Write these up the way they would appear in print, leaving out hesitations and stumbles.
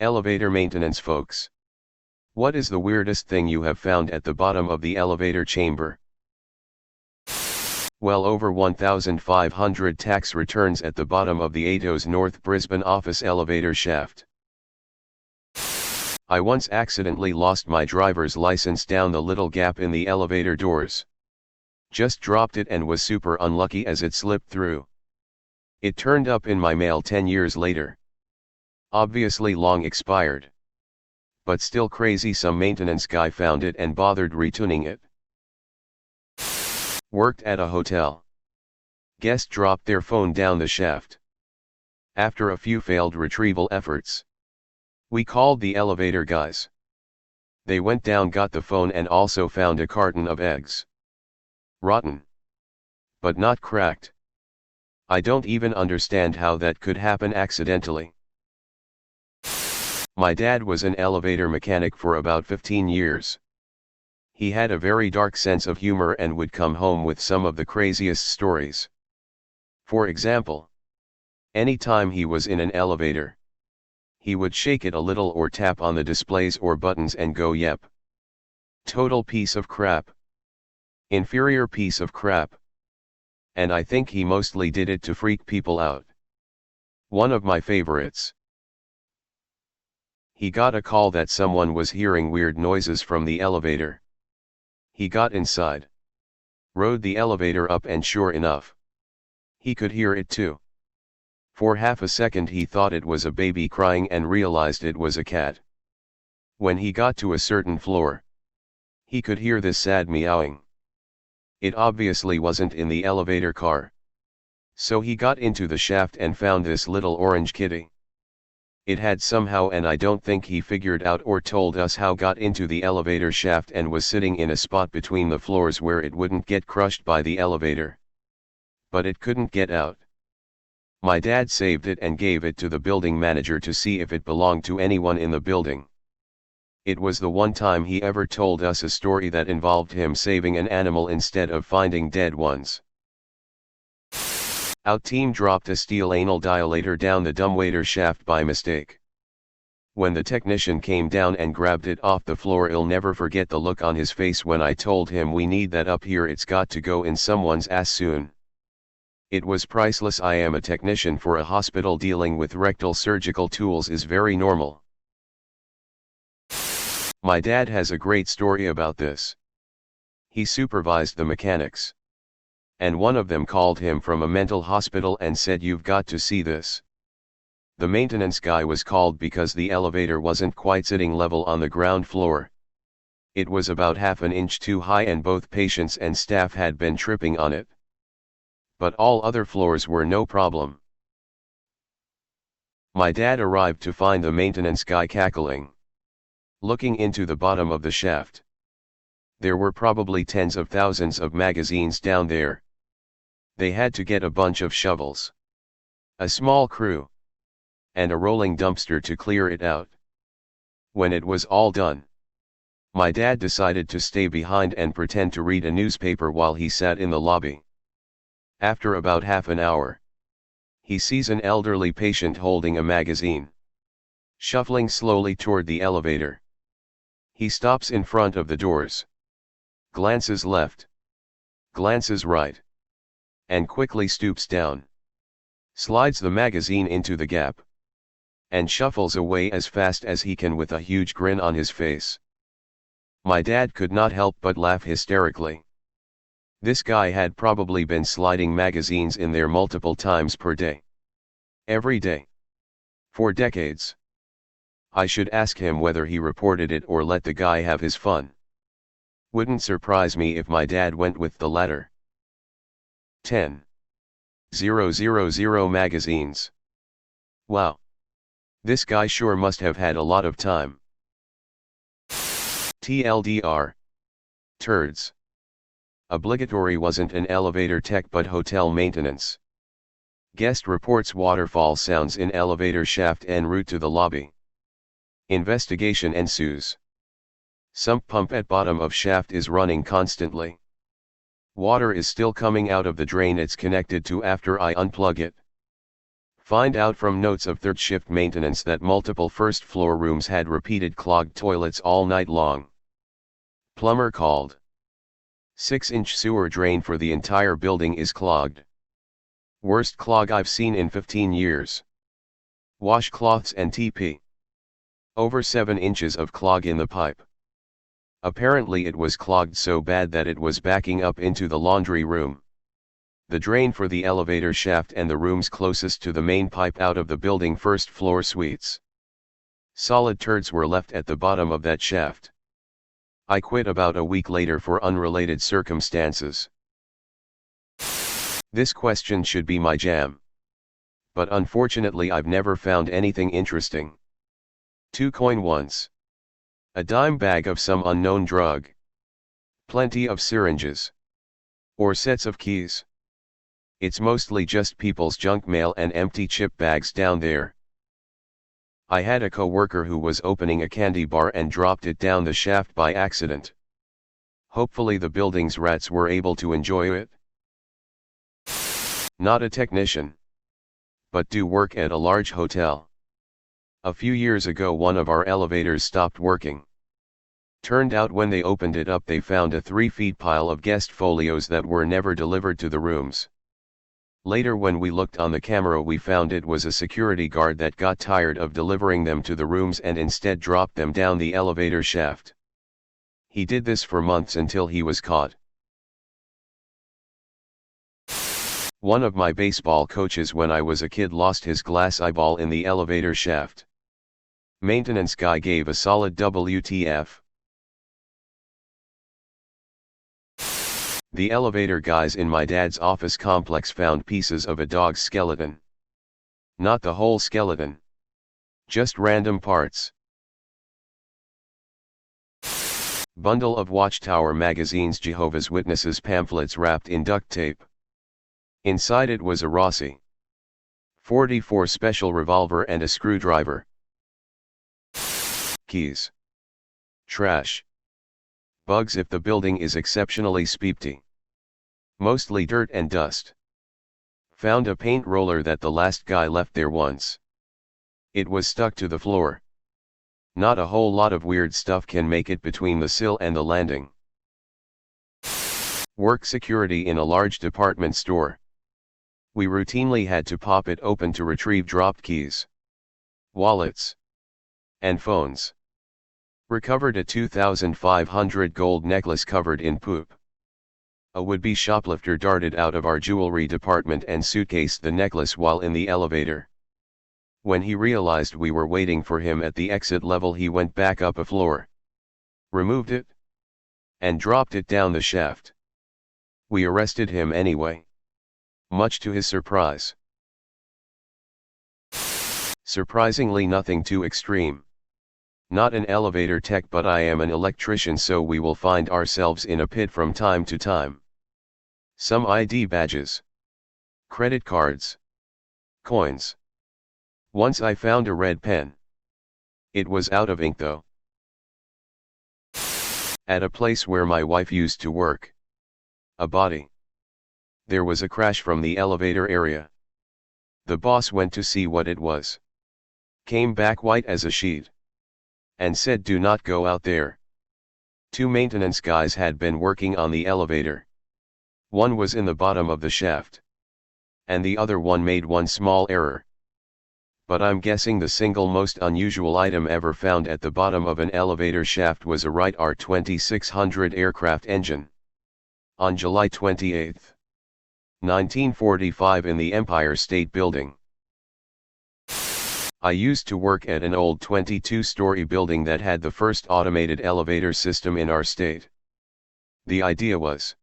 Elevator maintenance folks. What is the weirdest thing you have found at the bottom of the elevator chamber? Well, over 1,500 tax returns at the bottom of the ATO's North Brisbane office elevator shaft. I once accidentally lost my driver's license down the little gap in the elevator doors. Just dropped it and was super unlucky as it slipped through. It turned up in my mail 10 years later. Obviously long expired. But still crazy, some maintenance guy found it and bothered retuning it. Worked at a hotel. Guest dropped their phone down the shaft. After a few failed retrieval efforts, we called the elevator guys. They went down, got the phone, and also found a carton of eggs. Rotten. But not cracked. I don't even understand how that could happen accidentally. My dad was an elevator mechanic for about 15 years. He had a very dark sense of humor and would come home with some of the craziest stories. For example, anytime he was in an elevator, he would shake it a little or tap on the displays or buttons and go, "Yep. Total piece of crap. Inferior piece of crap." And I think he mostly did it to freak people out. One of my favorites. He got a call that someone was hearing weird noises from the elevator. He got inside, rode the elevator up, and sure enough, he could hear it too. For half a second he thought it was a baby crying and realized it was a cat. When he got to a certain floor, he could hear this sad meowing. It obviously wasn't in the elevator car. So he got into the shaft and found this little orange kitty. It had somehow, and I don't think he figured out or told us how, got into the elevator shaft and was sitting in a spot between the floors where it wouldn't get crushed by the elevator. But it couldn't get out. My dad saved it and gave it to the building manager to see if it belonged to anyone in the building. It was the one time he ever told us a story that involved him saving an animal instead of finding dead ones. Our team dropped a steel anal dilator down the dumbwaiter shaft by mistake. When the technician came down and grabbed it off the floor, I'll never forget the look on his face when I told him, "We need that up here, it's got to go in someone's ass soon." It was priceless. I am a technician for a hospital. Dealing with rectal surgical tools is very normal. My dad has a great story about this. He supervised the mechanics, and one of them called him from a mental hospital and said, "You've got to see this." The maintenance guy was called because the elevator wasn't quite sitting level on the ground floor. It was about half an inch too high and both patients and staff had been tripping on it. But all other floors were no problem. My dad arrived to find the maintenance guy cackling, looking into the bottom of the shaft. There were probably tens of thousands of magazines down there. They had to get a bunch of shovels, a small crew, and a rolling dumpster to clear it out. When it was all done, my dad decided to stay behind and pretend to read a newspaper while he sat in the lobby. After about half an hour, he sees an elderly patient holding a magazine, shuffling slowly toward the elevator. He stops in front of the doors, glances left, glances right, and quickly stoops down, slides the magazine into the gap, and shuffles away as fast as he can with a huge grin on his face. My dad could not help but laugh hysterically. This guy had probably been sliding magazines in there multiple times per day. Every day. For decades. I should ask him whether he reported it or let the guy have his fun. Wouldn't surprise me if my dad went with the latter. 10,000 magazines. Wow. This guy sure must have had a lot of time. TLDR. Turds. Obligatory wasn't an elevator tech but hotel maintenance. Guest reports waterfall sounds in elevator shaft en route to the lobby. Investigation ensues. Sump pump at bottom of shaft is running constantly. Water is still coming out of the drain it's connected to after I unplug it. Find out from notes of third shift maintenance that multiple first floor rooms had repeated clogged toilets all night long. Plumber called. 6-inch sewer drain for the entire building is clogged. Worst clog I've seen in 15 years. Washcloths and TP. Over 7 inches of clog in the pipe. Apparently it was clogged so bad that it was backing up into the laundry room. The drain for the elevator shaft and the rooms closest to the main pipe out of the building first floor suites. Solid turds were left at the bottom of that shaft. I quit about a week later for unrelated circumstances. This question should be my jam. But unfortunately I've never found anything interesting. 2 coin once. A dime bag of some unknown drug. Plenty of syringes. Or sets of keys. It's mostly just people's junk mail and empty chip bags down there. I had a co-worker who was opening a candy bar and dropped it down the shaft by accident. Hopefully the building's rats were able to enjoy it. Not a technician. But do work at a large hotel. A few years ago one of our elevators stopped working. Turned out when they opened it up they found a 3-feet pile of guest folios that were never delivered to the rooms. Later when we looked on the camera we found it was a security guard that got tired of delivering them to the rooms and instead dropped them down the elevator shaft. He did this for months until he was caught. One of my baseball coaches when I was a kid lost his glass eyeball in the elevator shaft. Maintenance guy gave a solid WTF. The elevator guys in my dad's office complex found pieces of a dog's skeleton. Not the whole skeleton. Just random parts. Bundle of Watchtower magazine's Jehovah's Witnesses pamphlets wrapped in duct tape. Inside it was a Rossi .44 special revolver and a screwdriver. Keys. Trash. Bugs if the building is exceptionally speepty. Mostly dirt and dust. Found a paint roller that the last guy left there once. It was stuck to the floor. Not a whole lot of weird stuff can make it between the sill and the landing. Work security in a large department store. We routinely had to pop it open to retrieve dropped keys, wallets, and phones. Recovered a 2,500 gold necklace covered in poop. A would-be shoplifter darted out of our jewelry department and suitcased the necklace while in the elevator. When he realized we were waiting for him at the exit level he went back up a floor, removed it, and dropped it down the shaft. We arrested him anyway. Much to his surprise. Surprisingly nothing too extreme. Not an elevator tech but I am an electrician so we will find ourselves in a pit from time to time. Some ID badges. Credit cards. Coins. Once I found a red pen. It was out of ink though. At a place where my wife used to work. A body. There was a crash from the elevator area. The boss went to see what it was. Came back white as a sheet. And said do not go out there. 2 maintenance guys had been working on the elevator. One was in the bottom of the shaft. And the other one made one small error. But I'm guessing the single most unusual item ever found at the bottom of an elevator shaft was a Wright R2600 aircraft engine. On July 28, 1945 in the Empire State Building. I used to work at an old 22-story building that had the first automated elevator system in our state. The idea was,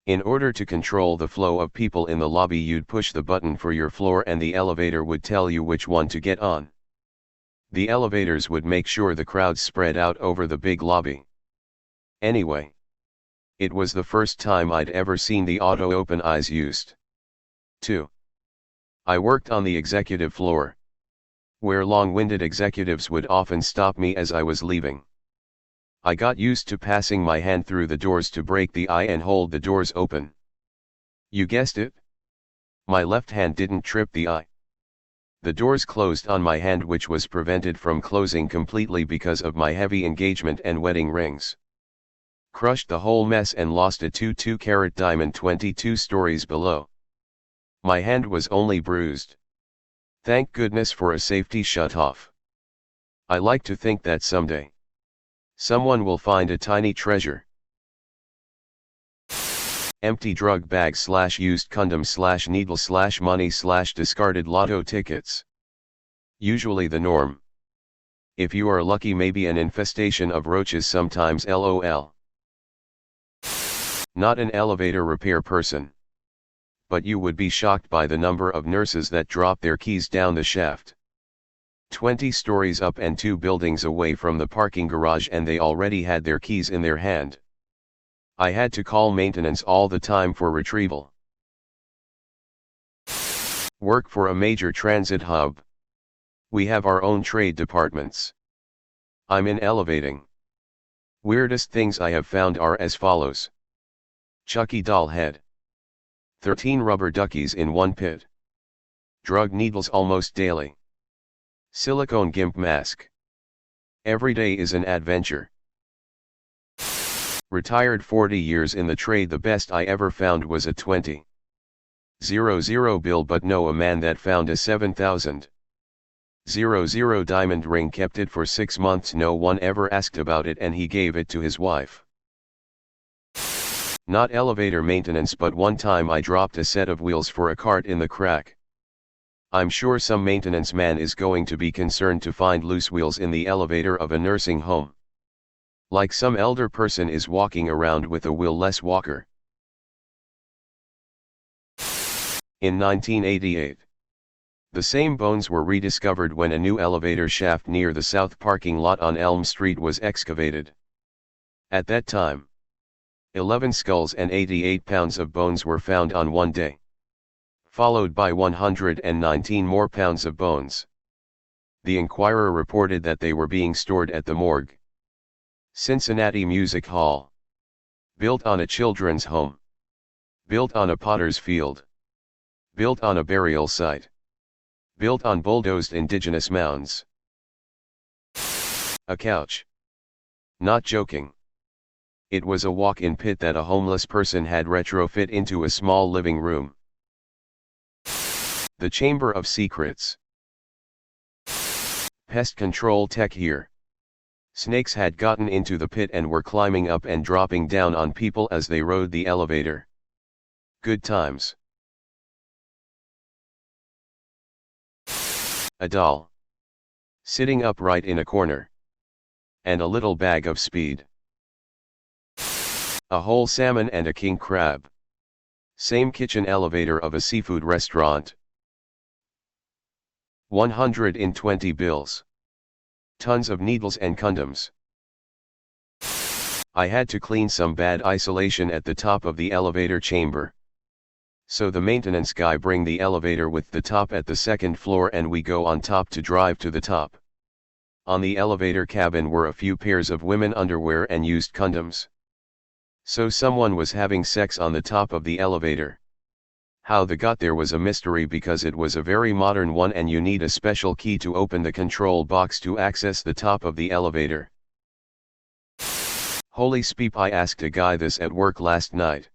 in order to control the flow of people in the lobby you'd push the button for your floor and the elevator would tell you which one to get on. The elevators would make sure the crowds spread out over the big lobby. Anyway, it was the first time I'd ever seen the auto open eyes used. 2. I worked on the executive floor, where long-winded executives would often stop me as I was leaving. I got used to passing my hand through the doors to break the eye and hold the doors open. You guessed it? My left hand didn't trip the eye. The doors closed on my hand, which was prevented from closing completely because of my heavy engagement and wedding rings. Crushed the whole mess and lost a 2.2-carat diamond 22 stories below. My hand was only bruised. Thank goodness for a safety shut-off. I like to think that someday someone will find a tiny treasure. Empty drug bag / used condom / needle / money / discarded lotto tickets. Usually the norm. If you are lucky, maybe an infestation of roaches sometimes, lol. Not an elevator repair person. But you would be shocked by the number of nurses that drop their keys down the shaft. 20 stories up and 2 buildings away from the parking garage, and they already had their keys in their hand. I had to call maintenance all the time for retrieval. Work for a major transit hub. We have our own trade departments. I'm in elevating. Weirdest things I have found are as follows. Chucky doll head. 13 rubber duckies in one pit. Drug needles almost daily. Silicone gimp mask. Every day is an adventure. Retired 40 years in the trade. The best I ever found was a 20,000 bill, but no, a man that found a 7,000 diamond ring, kept it for 6 months. No one ever asked about it, and he gave it to his wife. Not elevator maintenance, but one time I dropped a set of wheels for a cart in the crack. I'm sure some maintenance man is going to be concerned to find loose wheels in the elevator of a nursing home. Like some elder person is walking around with a wheel-less walker. In 1988, the same bones were rediscovered when a new elevator shaft near the south parking lot on Elm Street was excavated. At that time, 11 skulls and 88 pounds of bones were found on one day, followed by 119 more pounds of bones. The Inquirer reported that they were being stored at the morgue. Cincinnati Music Hall. Built on a children's home. Built on a potter's field. Built on a burial site. Built on bulldozed indigenous mounds. A couch. Not joking. It was a walk-in pit that a homeless person had retrofit into a small living room. The Chamber of Secrets. Pest control tech here. Snakes had gotten into the pit and were climbing up and dropping down on people as they rode the elevator. Good times. A doll. Sitting upright in a corner. And a little bag of speed. A whole salmon and a king crab. Same kitchen elevator of a seafood restaurant. 120 bills. Tons of needles and condoms. I had to clean some bad isolation at the top of the elevator chamber. So the maintenance guy bring the elevator with the top at the 2nd floor, and we go on top to drive to the top. On the elevator cabin were a few pairs of women underwear and used condoms. So someone was having sex on the top of the elevator. How they got there was a mystery, because it was a very modern one and you need a special key to open the control box to access the top of the elevator. Holy speep, I asked a guy this at work last night.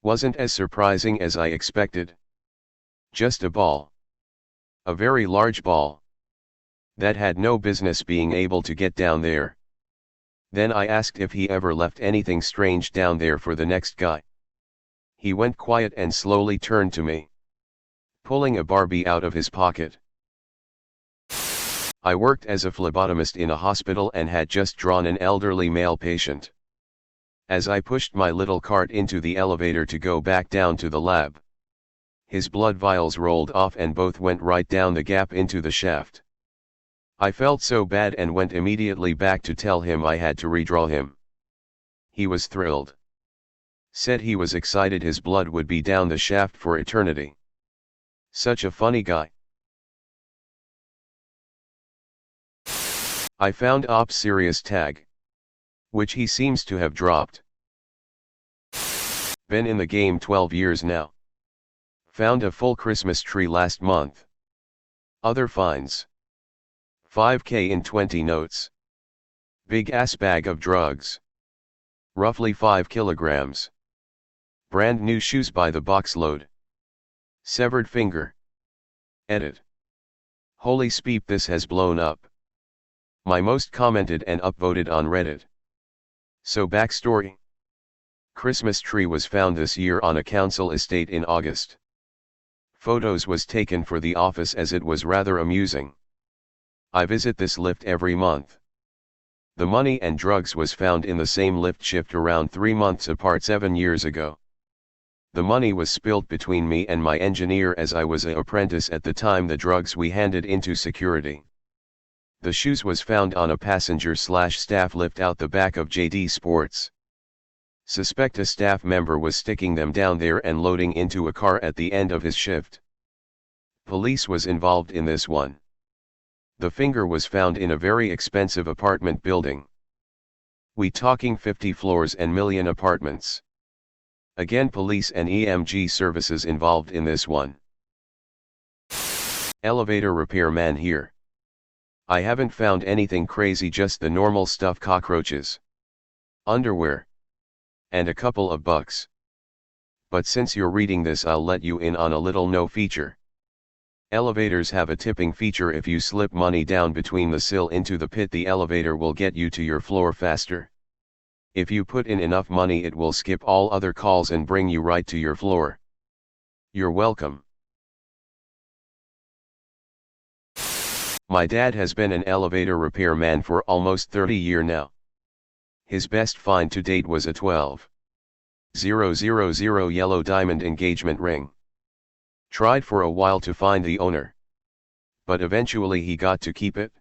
Wasn't as surprising as I expected. Just a ball. A very large ball. That had no business being able to get down there. Then I asked if he ever left anything strange down there for the next guy. He went quiet and slowly turned to me, pulling a Barbie out of his pocket. I worked as a phlebotomist in a hospital and had just drawn an elderly male patient. As I pushed my little cart into the elevator to go back down to the lab, his blood vials rolled off and both went right down the gap into the shaft. I felt so bad and went immediately back to tell him I had to redraw him. He was thrilled. Said he was excited his blood would be down the shaft for eternity. Such a funny guy. I found Ops Sirius tag, which he seems to have dropped. Been in the game 12 years now. Found a full Christmas tree last month. Other finds. 5K in 20 notes. Big ass bag of drugs. Roughly 5 kilograms. Brand new shoes by the boxload. Severed finger. Edit. Holy speep, this has blown up. My most commented and upvoted on Reddit. So backstory. Christmas tree was found this year on a council estate in August. Photos was taken for the office as it was rather amusing. I visit this lift every month. The money and drugs was found in the same lift shift around 3 months apart 7 years ago. The money was spilled between me and my engineer as I was an apprentice at the time. The drugs we handed into security. The shoes was found on a passenger/staff lift out the back of JD Sports. Suspect a staff member was sticking them down there and loading into a car at the end of his shift. Police was involved in this one. The finger was found in a very expensive apartment building. We talking 50 floors and million apartments. Again, police and EMG services involved in this one. Elevator repairman here. I haven't found anything crazy, just the normal stuff: cockroaches, underwear, and a couple of bugs. But since you're reading this, I'll let you in on a little no feature. Elevators have a tipping feature. If you slip money down between the sill into the pit, the elevator will get you to your floor faster. If you put in enough money, it will skip all other calls and bring you right to your floor. You're welcome. My dad has been an elevator repairman for almost 30 years now. His best find to date was a 12,000 yellow diamond engagement ring. Tried for a while to find the owner, but eventually he got to keep it.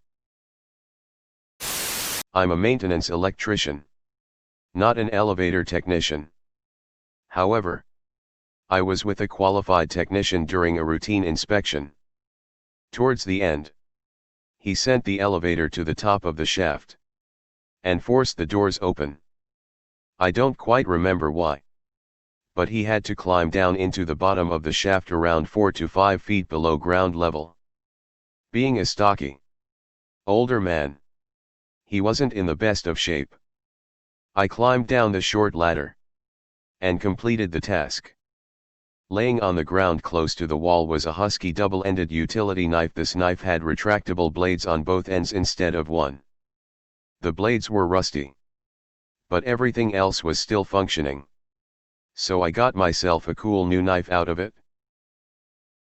I'm a maintenance electrician, not an elevator technician. However, I was with a qualified technician during a routine inspection. Towards the end, he sent the elevator to the top of the shaft and forced the doors open. I don't quite remember why, but he had to climb down into the bottom of the shaft around 4 to 5 feet below ground level. Being a stocky, older man, he wasn't in the best of shape. I climbed down the short ladder and completed the task. Laying on the ground close to the wall was a Husky double-ended utility knife. This knife had retractable blades on both ends instead of one. The blades were rusty, but everything else was still functioning. So I got myself a cool new knife out of it.